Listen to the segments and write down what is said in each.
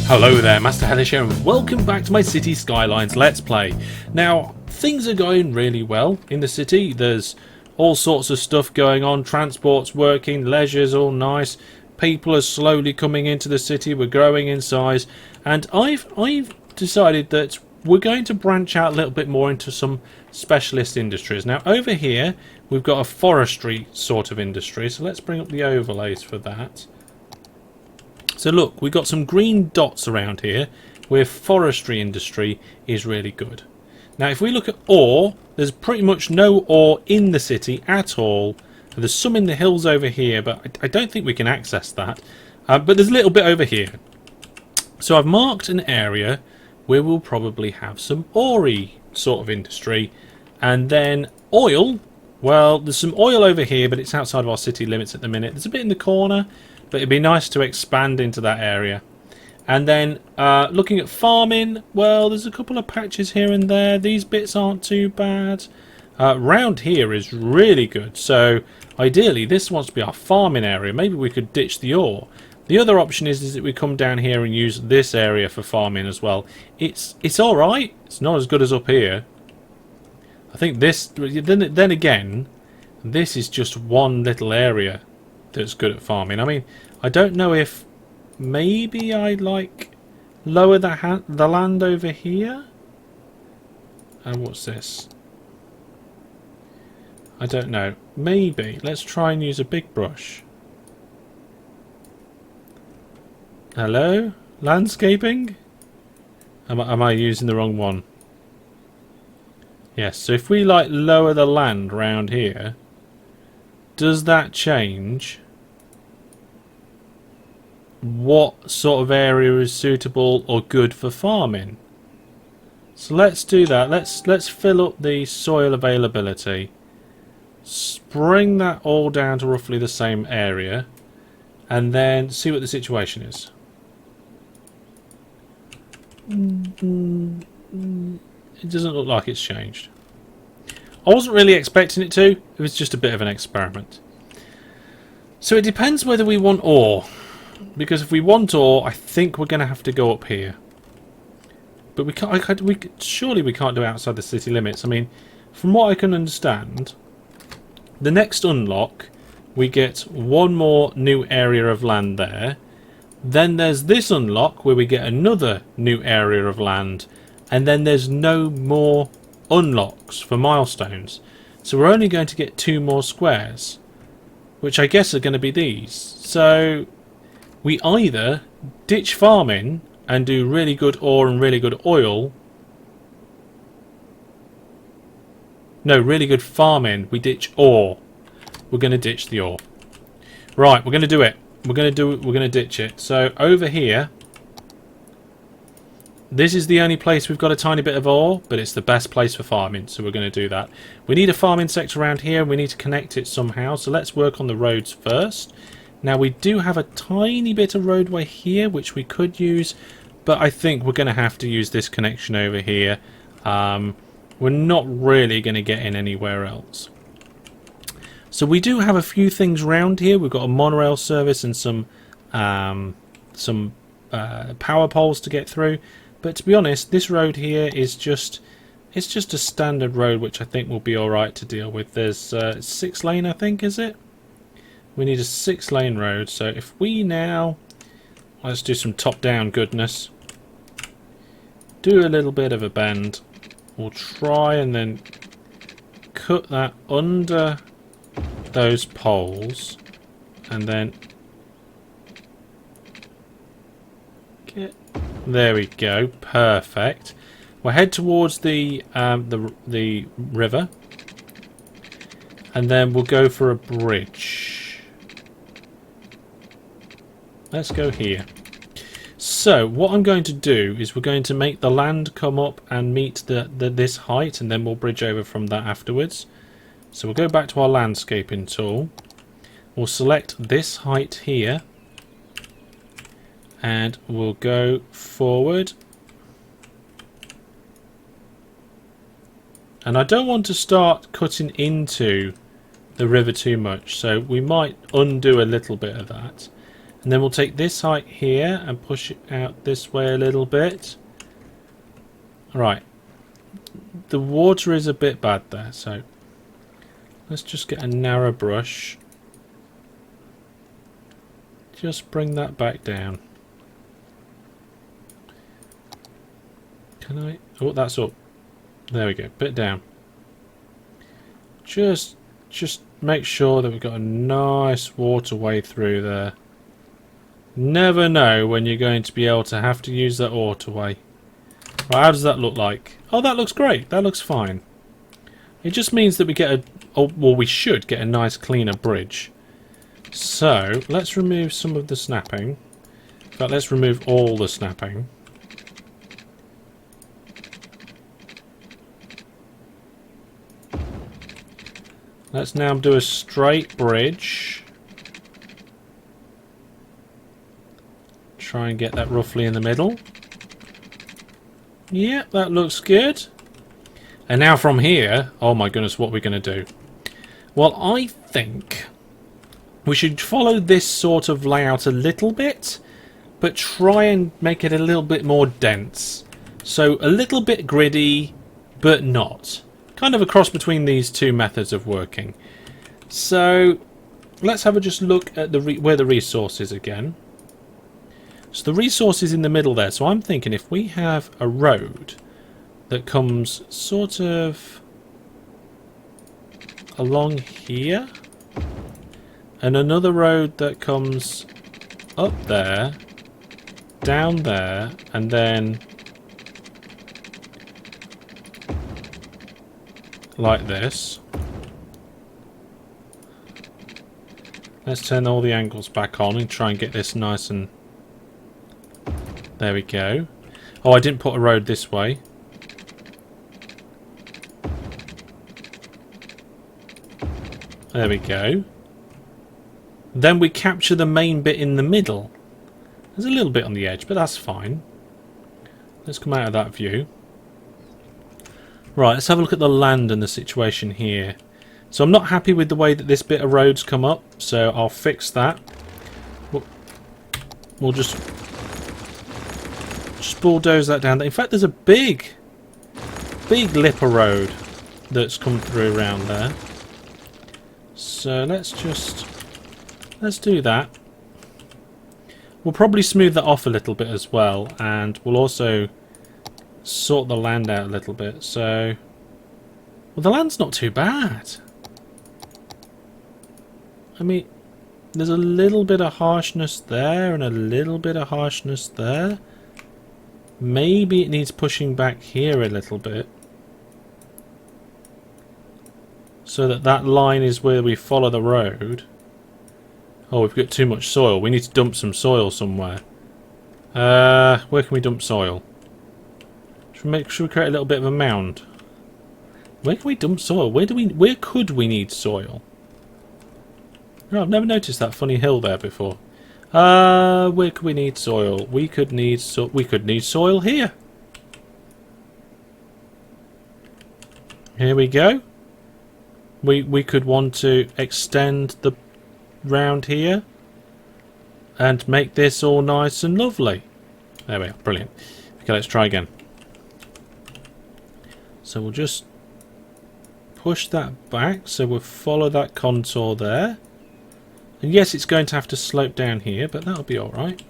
Hello there, Master Hellish here, and welcome back to my Cities Skylines Let's Play. Now, things are going really well in the city. There's all sorts of stuff going on. Transport's working, leisure's all nice. People are slowly coming into the city. We're growing in size. And I've decided that we're going to branch out a little bit more into some specialist industries. Now, over here, we've got a forestry sort of industry. So let's bring up the overlays for that. So look, we've got some green dots around here where forestry industry is really good. Now if we look at ore, there's pretty much no ore in the city at all. There's some in the hills over here, but I don't think we can access that. But there's a little bit over here. So I've marked an area where we'll probably have some ore-y sort of industry. And then oil, well, there's some oil over here, but it's outside of our city limits at the minute. There's a bit in the corner. But it'd be nice to expand into that area. And then looking at farming, well, there's a couple of patches here and there. These bits aren't too bad. Round here is really good. So ideally, this wants to be our farming area. Maybe we could ditch the ore. The other option is that we come down here and use this area for farming as well. It's all right. It's not as good as up here. I think this. Then again, this is just one little area that's good at farming. I mean, I don't know if maybe I'd like lower the land over here. And what's this? I don't know. Maybe let's try and use a big brush. Hello, landscaping. Am I using the wrong one? Yes. So if we like lower the land round here, does that change what sort of area is suitable or good for farming? So let's do that. Let's fill up the soil availability, bring that all down to roughly the same area, and then see what the situation is. It doesn't look like it's changed. I wasn't really expecting it to. It was just a bit of an experiment. So it depends whether we want ore. Because if we want ore, I think we're going to have to go up here. But we can't. Surely we can't do it outside the city limits. I mean, from what I can understand, the next unlock, we get one more new area of land there. Then there's this unlock where we get another new area of land. And then there's no more unlocks for milestones. So we're only going to get 2 more squares, which I guess are going to be these. So we either ditch farming and do really good ore and really good oil. No, really good farming. We ditch ore. We're going to ditch the ore. Right, we're going to do it. We're going to ditch it. So over here, this is the only place we've got a tiny bit of ore, but it's the best place for farming, so we're going to do that. We need a farming sector around here, and we need to connect it somehow, so let's work on the roads first. Now, we do have a tiny bit of roadway here, which we could use, but I think we're going to have to use this connection over here. We're not really going to get in anywhere else. So we do have a few things around here. We've got a monorail service and some power poles to get through. But to be honest, this road here is just a standard road, which I think will be alright to deal with. There's 6 lane, I think, is it? We need a 6 lane road. So if we now, let's do some top down goodness. Do a little bit of a bend. We'll try and then cut that under those poles, and then there we go, perfect. We'll head towards the river, and then we'll go for a bridge. Let's go here. So what I'm going to do is we're going to make the land come up and meet this height, and then we'll bridge over from that afterwards. So we'll go back to our landscaping tool. We'll select this height here, and we'll go forward. And I don't want to start cutting into the river too much, so we might undo a little bit of that. And then we'll take this height here and push it out this way a little bit. Right. The water is a bit bad there, so let's just get a narrow brush. Just bring that back down. Can I? Oh, that's up. There we go. Bit down. Just make sure that we've got a nice waterway through there. Never know when you're going to be able to have to use that waterway. Right, how does that look like? Oh, that looks great. That looks fine. It just means that we get a... Oh, well, we should get a nice cleaner bridge. So, let's remove some of the snapping. In fact, let's remove all the snapping. Let's now do a straight bridge. Try and get that roughly in the middle. Yeah, that looks good. And now from here, oh my goodness, what are we going to do? Well, I think we should follow this sort of layout a little bit, but try and make it a little bit more dense. So a little bit gritty, but not. Kind of a cross between these two methods of working. So let's have a just look at where the resource is again. So the resource is in the middle there. So I'm thinking if we have a road that comes sort of along here, and another road that comes up there, down there, and then like this. Let's turn all the angles back on and try and get this nice and... There we go. Oh, I didn't put a road this way. There we go. Then we capture the main bit in the middle. There's a little bit on the edge, but that's fine. Let's come out of that view. Right, let's have a look at the land and the situation here. So I'm not happy with the way that this bit of road's come up, so I'll fix that. We'll just bulldoze that down. In fact, there's a big lip of road that's come through around there. So let's do that. We'll probably smooth that off a little bit as well, and we'll also sort the land out a little bit. So, well, the land's not too bad. I mean, there's a little bit of harshness there and a little bit of harshness there. Maybe it needs pushing back here a little bit, so that that line is where we follow the road. Oh, we've got too much soil. We need to dump some soil somewhere. Where can we dump soil? Should we create a little bit of a mound? Where can we dump soil? Where could we need soil? No, I've never noticed that funny hill there before. Where could we need soil? We could need soil here. Here we go. We could want to extend the round here and make this all nice and lovely. There we are. Brilliant. Okay, let's try again. So we'll just push that back, so we'll follow that contour there. And yes, it's going to have to slope down here, but that'll be alright.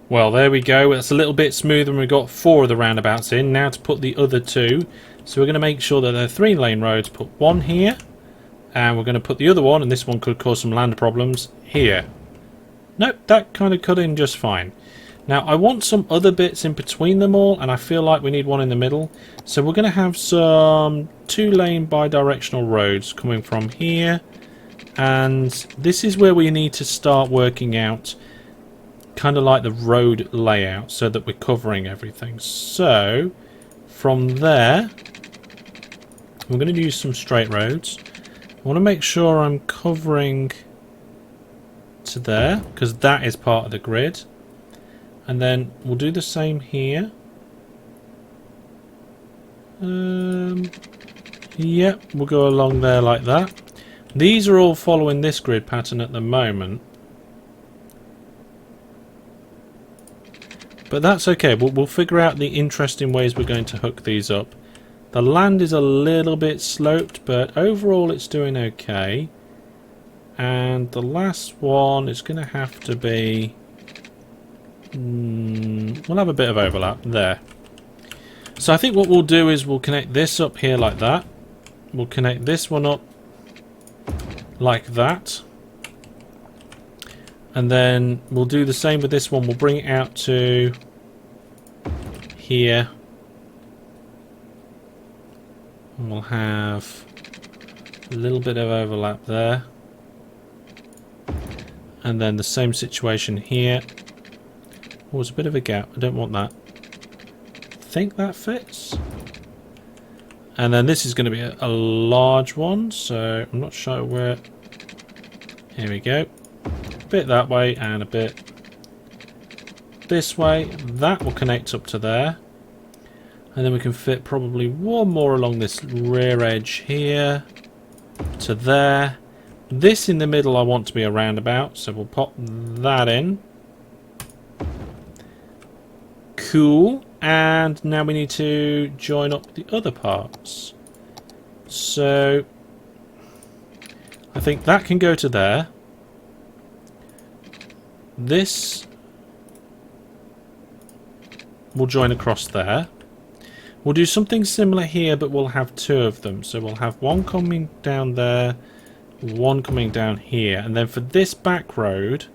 Well, there we go. It's a little bit smoother and we've got 4 of the roundabouts in. Now to put the other 2. So we're going to make sure that they're 3-lane roads. Put one here. And we're going to put the other one, and this one could cause some land problems, here. Nope, that kind of cut in just fine. Now, I want some other bits in between them all, and I feel like we need one in the middle. So we're going to have some 2-lane bi-directional roads coming from here. And this is where we need to start working out kind of like the road layout so that we're covering everything. So, from there, we're going to use some straight roads. I want to make sure I'm covering to there, because that is part of the grid. And then we'll do the same here. Yep, we'll go along there like that. These are all following this grid pattern at the moment. But that's okay. We'll figure out the interesting ways we're going to hook these up. The land is a little bit sloped, but overall it's doing okay. And the last one is going to have to be... we'll have a bit of overlap there. So I think what we'll do is we'll connect this up here like that. We'll connect this one up like that. And then we'll do the same with this one. We'll bring it out to here. And we'll have a little bit of overlap there. And then the same situation here. Oh, there's a bit of a gap. I don't want that. I think that fits. And then this is going to be a large one. So I'm not sure where... Here we go. A bit that way and a bit this way. That will connect up to there. And then we can fit probably one more along this rear edge here to there. This in the middle I want to be a roundabout, so we'll pop that in. Cool. And now we need to join up the other parts. So I think that can go to there. This will join across there. We'll do something similar here, but we'll have two of them. So we'll have one coming down there, one coming down here. And then for this back road,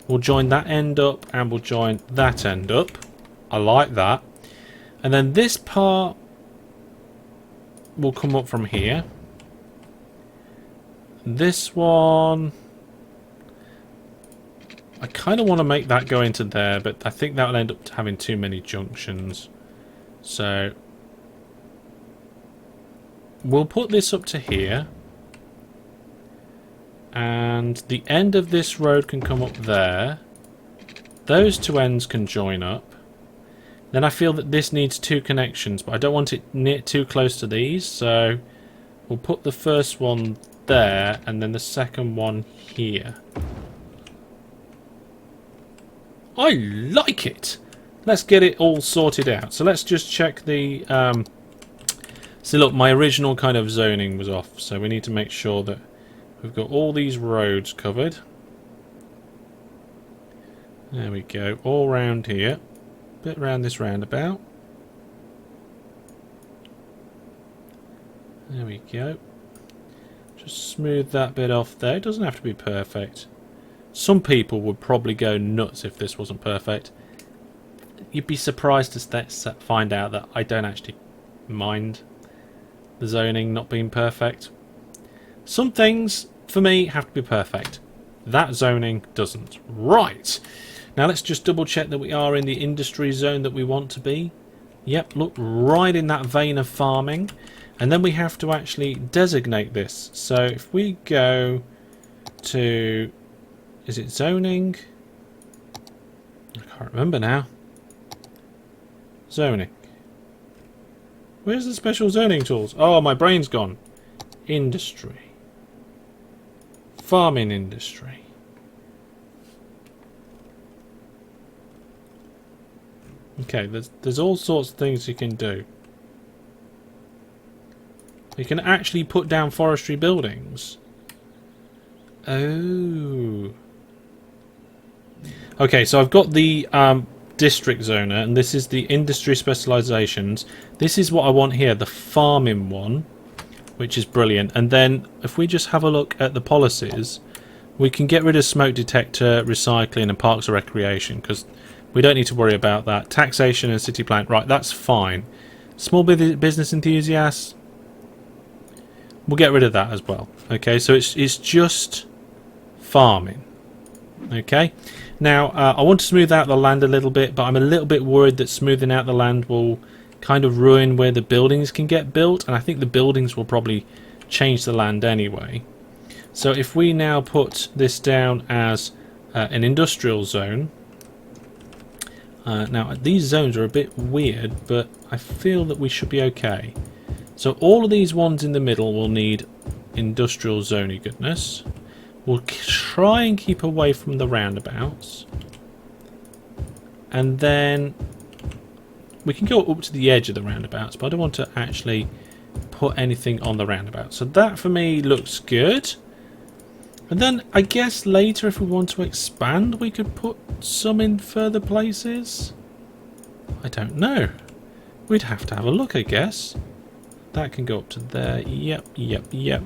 we'll join that end up and we'll join that end up. I like that. And then this part will come up from here. This one... I kind of want to make that go into there, but I think that will end up having too many junctions. So we'll put this up to here. And the end of this road can come up there. Those two ends can join up. Then I feel that this needs two connections, but I don't want it near too close to these. So we'll put the first one there and then the second one here. I like it. Let's get it all sorted out. So let's just check the... so look, my original kind of zoning was off. So we need to make sure that we've got all these roads covered. There we go. All round here. Bit around this roundabout. There we go. Just smooth that bit off there. It doesn't have to be perfect. Some people would probably go nuts if this wasn't perfect. You'd be surprised to find out that I don't actually mind the zoning not being perfect. Some things, for me, have to be perfect. That zoning doesn't. Right. Now let's just double check that we are in the industry zone that we want to be. Yep, look, right in that vein of farming. And then we have to actually designate this. So if we go to... Is it zoning? I can't remember now. Zoning. Where's the special zoning tools? Oh, my brain's gone. Industry. Farming industry. Okay, there's all sorts of things you can do. You can actually put down forestry buildings. Oh. Okay, so I've got the district zoner, and this is the industry specializations. This is what I want here, the farming one, which is brilliant. And then if we just have a look at the policies, we can get rid of smoke detector, recycling, and parks and recreation, because we don't need to worry about that. Taxation and city plan, right, that's fine. Small business enthusiasts, we'll get rid of that as well. Okay, so it's just farming. Okay, now I want to smooth out the land a little bit, but I'm a little bit worried that smoothing out the land will kind of ruin where the buildings can get built, and I think the buildings will probably change the land anyway. So if we now put this down as an industrial zone, now these zones are a bit weird, but I feel that we should be okay. So all of these ones in the middle will need industrial zoney goodness. We'll try and keep away from the roundabouts. And then we can go up to the edge of the roundabouts, but I don't want to actually put anything on the roundabout. So that for me looks good. And then I guess later if we want to expand, we could put some in further places. I don't know. We'd have to have a look, I guess. That can go up to there. Yep.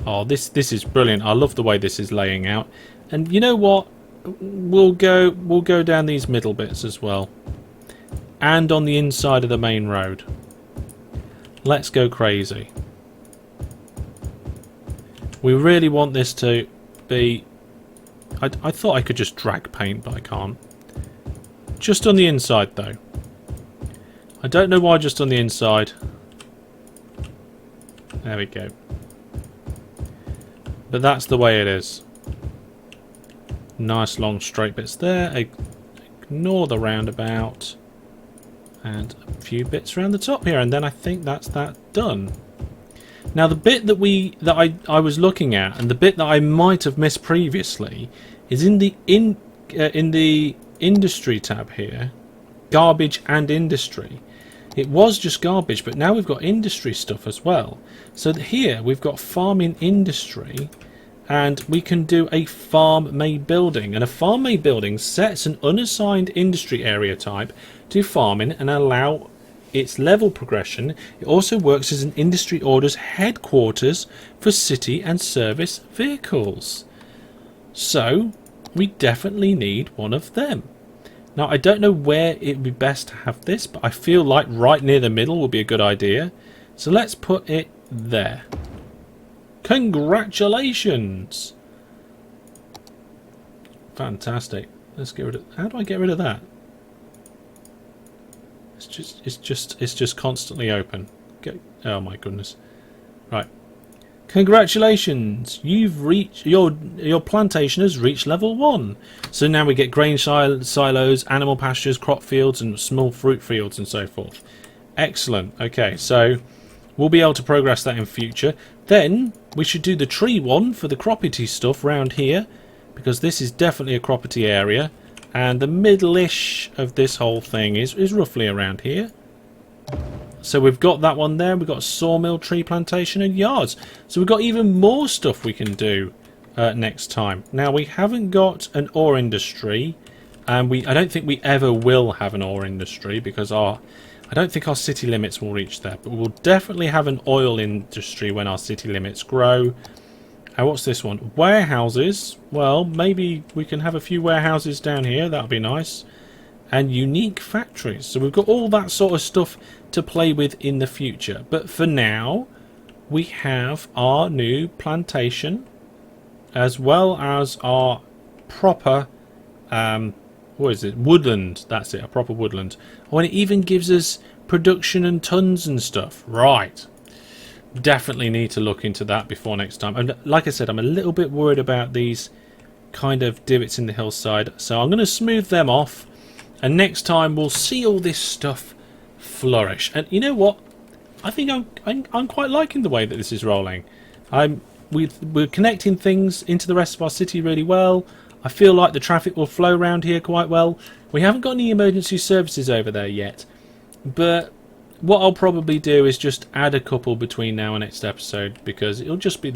Oh, this is brilliant. I love the way this is laying out. And you know what? We'll go down these middle bits as well. And on the inside of the main road. Let's go crazy. We really want this to be... I thought I could just drag paint, but I can't. Just on the inside, though. I don't know why just on the inside. There we go. But that's the way it is. Nice long straight bits there. Ignore the roundabout. And a few bits around the top here. And then I think that's that done. Now the bit that I was looking at, and the bit that I might have missed previously, is in the industry tab here. Garbage and industry. It was just garbage, but now we've got industry stuff as well. So here we've got farming industry, and we can do a farm-made building. And a farm-made building sets an unassigned industry area type to farming and allow its level progression. It also works as an industry order's headquarters for city and service vehicles. So we definitely need one of them. Now, I don't know where it would be best to have this, but I feel like right near the middle would be a good idea. So let's put it there. Congratulations! Fantastic. Let's get rid of... How do I get rid of that? It's just constantly open. Oh my goodness. Right. Congratulations, you've reached your plantation has reached level 1. So now we get grain silos, animal pastures, crop fields, and small fruit fields, and so forth. Excellent. Okay, so we'll be able to progress that in future. Then we should do the tree one for the croppity stuff round here, because this is definitely a croppity area, and the middle-ish of this whole thing is roughly around here. So we've got that one there. We've got sawmill, tree plantation, and yards. So we've got even more stuff we can do next time. Now we haven't got an ore industry, and I don't think we ever will have an ore industry because I don't think our city limits will reach there. But we'll definitely have an oil industry when our city limits grow. And what's this one? Warehouses. Well, maybe we can have a few warehouses down here. That'll be nice. And unique factories. So we've got all that sort of stuff to play with in the future. But for now, we have our new plantation, as well as our proper, what is it? Woodland. That's it, a proper woodland. Oh, and it even gives us production and tons and stuff. Right. Definitely need to look into that before next time. And like I said, I'm a little bit worried about these kind of divots in the hillside. So I'm going to smooth them off. And next time we'll see all this stuff flourish. And you know what? I think I'm quite liking the way that this is rolling. We're connecting things into the rest of our city really well. I feel like the traffic will flow around here quite well. We haven't got any emergency services over there yet. But what I'll probably do is just add a couple between now and next episode, because it'll just be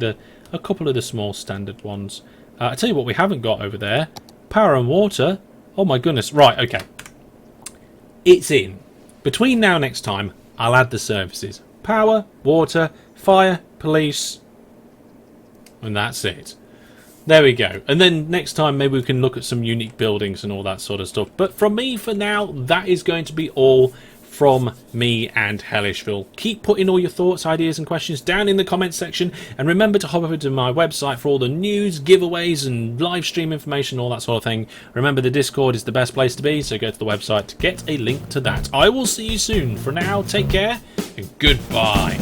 a couple of the small standard ones. I tell you what we haven't got over there. Power and water. Oh my goodness. Right, okay. It's in. Between now and next time, I'll add the services. Power, water, fire, police. And that's it. There we go. And then next time maybe we can look at some unique buildings and all that sort of stuff. But from me for now, that is going to be all from me and Hellishville. Keep putting all your thoughts, ideas and questions down in the comments section, and remember to hop over to my website for all the news, giveaways and live stream information, all that sort of thing. Remember, the Discord is the best place to be, so go to the website to get a link to that. I will see you soon. For now, take care and goodbye.